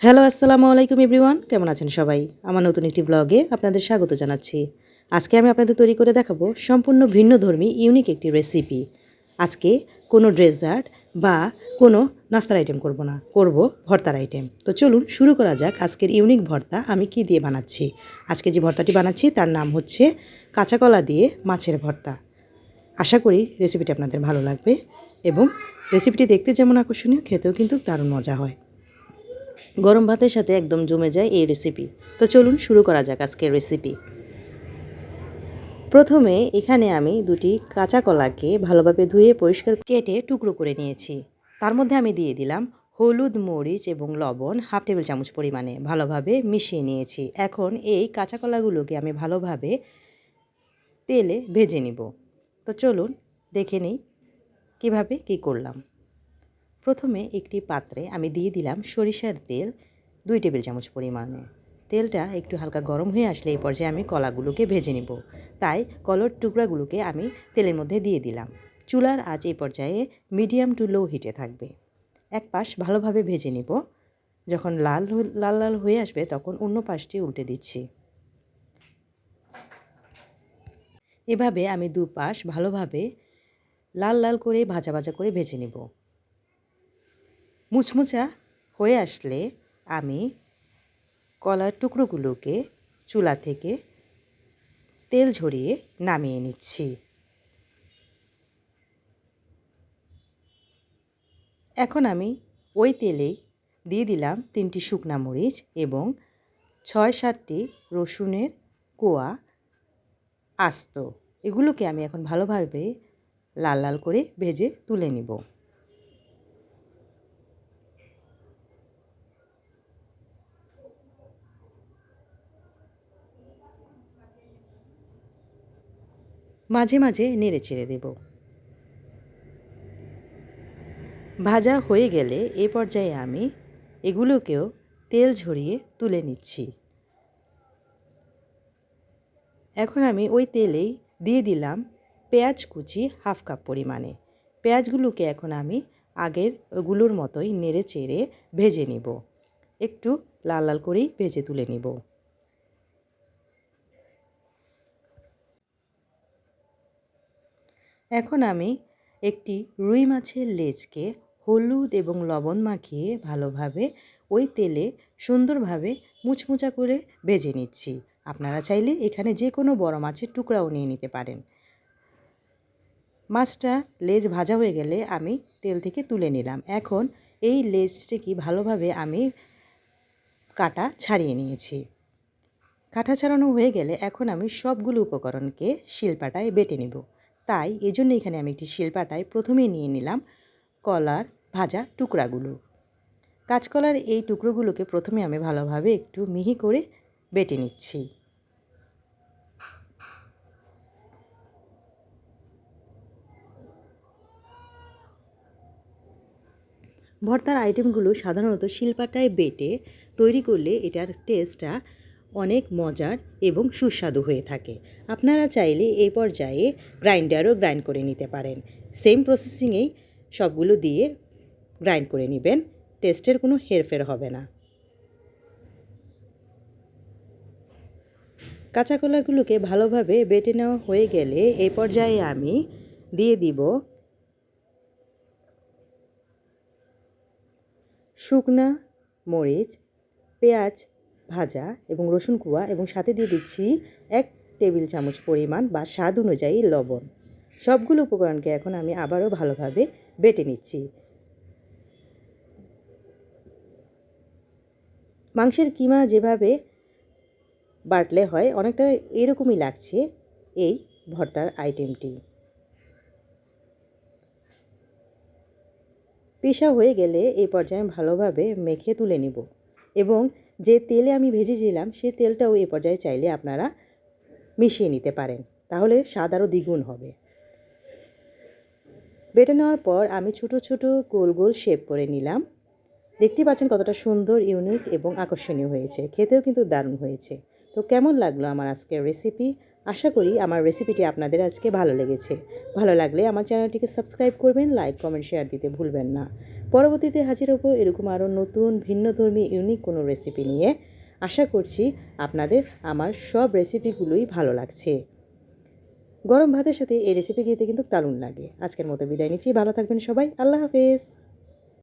Hello, আসসালামু আলাইকুম everyone. কেমন আছেন সবাই? আমার নতুন একটি ব্লগে আপনাদের স্বাগত জানাচ্ছি। আজকে আমি আপনাদের তৈরি করে দেখাবো সম্পূর্ণ ভিন্নধর্মী ইউনিক একটি রেসিপি। আজকে কোনো ডেজার্ট বা কোনো নাস্তার আইটেম করব না, করব ভর্তার আইটেম। তো চলুন শুরু করা যাক আজকের ইউনিক ভর্তা আমি কি দিয়ে বানাচ্ছি। আজকে যে ভর্তাটি বানাচ্ছি তার নাম হচ্ছে কাঁচা কলা দিয়ে মাছের ভর্তা। আশা করি রেসিপিটি আপনাদের ভালো লাগবে এবং রেসিপিটি দেখতে যেমন আকর্ষণীয়, খেতেও কিন্তু দারুণ মজা হয়। গরম ভাতের সাথে একদম জমে যায় এই রেসিপি। তো চলুন শুরু করা যাক আজকের রেসিপি। প্রথমে এখানে আমি দুটি কাঁচা কলাকে ভালোভাবে ধুয়ে পরিষ্কার কেটে টুকরো করে নিয়েছি। তার মধ্যে আমি দিয়ে দিলাম হলুদ, মরিচ এবং লবণ 1/2 টেবিল চামচ পরিমাণে ভালোভাবে মিশিয়ে নিয়েছি। এখন এই কাঁচা কলাগুলোকে আমি ভালোভাবে তেলে ভেজে নিব। তো চলুন দেখে নিই কীভাবে কী করলাম। প্রথমে একটি পাত্রে আমি দিয়ে দিলাম সরিষার তেল 2 টেবিল চামচ পরিমাণে। তেলটা একটু হালকা গরম হয়ে আসলে এই পর্যায়ে আমি কলাগুলোকে ভেজে নিব। তাই কলার টুকরাগুলোকে আমি তেলের মধ্যে দিয়ে দিলাম। চুলার আঁচ এই পর্যায়ে মিডিয়াম টু লো হিটে থাকবে। এক পাশ ভালোভাবে ভেজে নিব। যখন লাল লাল হয়ে আসবে তখন অন্য পাশটি উল্টে দিচ্ছি। এভাবে আমি দুপাশ ভালোভাবে লাল করে ভাজা করে ভেজে নিব। মুচমুচা হয়ে আসলে আমি কলার টুকরোগুলোকে চুলা থেকে তেল ঝরিয়ে নামিয়ে নিচ্ছি। এখন আমি ওই তেলেই দিয়ে দিলাম 3টি শুকনা মরিচ এবং 6-7টি রসুনের কোয়া আস্ত। এগুলোকে আমি এখন ভালোভাবে লাল করে ভেজে তুলে নিব। মাঝে মাঝে নেড়ে চেড়ে দেব। ভাজা হয়ে গেলে এ পর্যায়ে আমি এগুলোকেও তেল ঝরিয়ে তুলে নিচ্ছি। এখন আমি ওই তেলেই দিয়ে দিলাম পেঁয়াজ কুচি 1/2 কাপ পরিমাণে। পেঁয়াজগুলোকে এখন আমি আগের ওগুলোর মতোই নেড়ে চেড়ে ভেজে নিব। একটু লাল করেই ভেজে তুলে নিব। এখন আমি একটি রুই মাছের লেজকে হলুদ এবং লবণ মাখিয়ে ভালোভাবে ওই তেলে সুন্দরভাবে মুচমুচা করে ভেজে নিচ্ছি। আপনারা চাইলে এখানে যে কোনো বড় মাছের টুকরাও নিয়ে নিতে পারেন। মাছটা লেজ ভাজা হয়ে গেলে আমি তেল থেকে তুলে নিলাম। এখন এই লেজটিকে ভালোভাবে আমি কাটা ছাড়িয়ে নিয়েছি। কাটা ছাড়ানো হয়ে গেলে এখন আমি সবগুলো উপকরণকে শিলপাটায় বেটে নেব। তাই এজন্য এখানে আমি একটি শিলপাটায় প্রথমে নিয়ে নিলাম কলার ভাজা টুকরাগুলো। কাঁচকলার এই টুকরোগুলোকে প্রথমে আমি ভালোভাবে একটু মিহি করে বেটে নিচ্ছি। ভর্তার আইটেমগুলো সাধারণত শিলপাটায় বেটে তৈরি করলে এটার টেস্টটা অনেক মজার এবং সুস্বাদু হয়ে থাকে। আপনারা চাইলে এই পর্যায়ে গ্রাইন্ডারও গ্রাইন্ড করে নিতে পারেন। সেম প্রসেসিংয়েই সবগুলো দিয়ে গ্রাইন্ড করে নেবেন, টেস্টের কোনো হেরফের হবে না। কাঁচা কলাগুলোকে ভালোভাবে বেটে নেওয়া হয়ে গেলে এই পর্যায়ে আমি দিয়ে দিব শুকনা মরিচ, পেঁয়াজ ভাজা এবং রসুন কোয়া এবং সাথে দিয়ে দিচ্ছি 1 টেবিল চামচ পরিমাণ বা স্বাদ অনুযায়ী লবণ। সবগুলো উপকরণকে এখন আমি আবারও ভালোভাবে বেটে নিচ্ছি। মাংসের কিমা যেভাবে বাটলে হয় অনেকটা এরকমই লাগছে এই ভর্তার আইটেমটি। পেশা হয়ে গেলে এই পর্যায়ে ভালোভাবে মেখে তুলে নিব এবং যে তেলে আমি ভেজেছিলাম সে তেলটাও এই পর্যায়ে চাইলে আপনারা মিশিয়ে নিতে পারেন, তাহলে স্বাদ আরও দ্বিগুণ হবে। বেটে নেওয়ার পর আমি ছোট ছোট গোল শেপ করে নিলাম। দেখতে পাচ্ছেন কতটা সুন্দর, ইউনিক এবং আকর্ষণীয় হয়েছে। খেতেও কিন্তু দারুণ হয়েছে। তো কেমন লাগলো আমার আজকের রেসিপি? আশা করি আমার রেসিপিটি আপনাদের আজকে ভালো লেগেছে। ভালো লাগলে আমার চ্যানেলটিকে সাবস্ক্রাইব করবেন, লাইক, কমেন্ট, শেয়ার দিতে ভুলবেন না। পরবর্তীতে হাজির হব এরকম আরও নতুন ভিন্নধর্মী ইউনিক কোনো রেসিপি নিয়ে। আশা করছি আপনাদের আমার সব রেসিপিগুলোই ভালো লাগছে। গরম ভাতের সাথে এই রেসিপি খেতে কিন্তু দারুণ লাগে। আজকের মতো বিদায় নিচ্ছি। ভালো থাকবেন সবাই। আল্লাহ হাফেজ।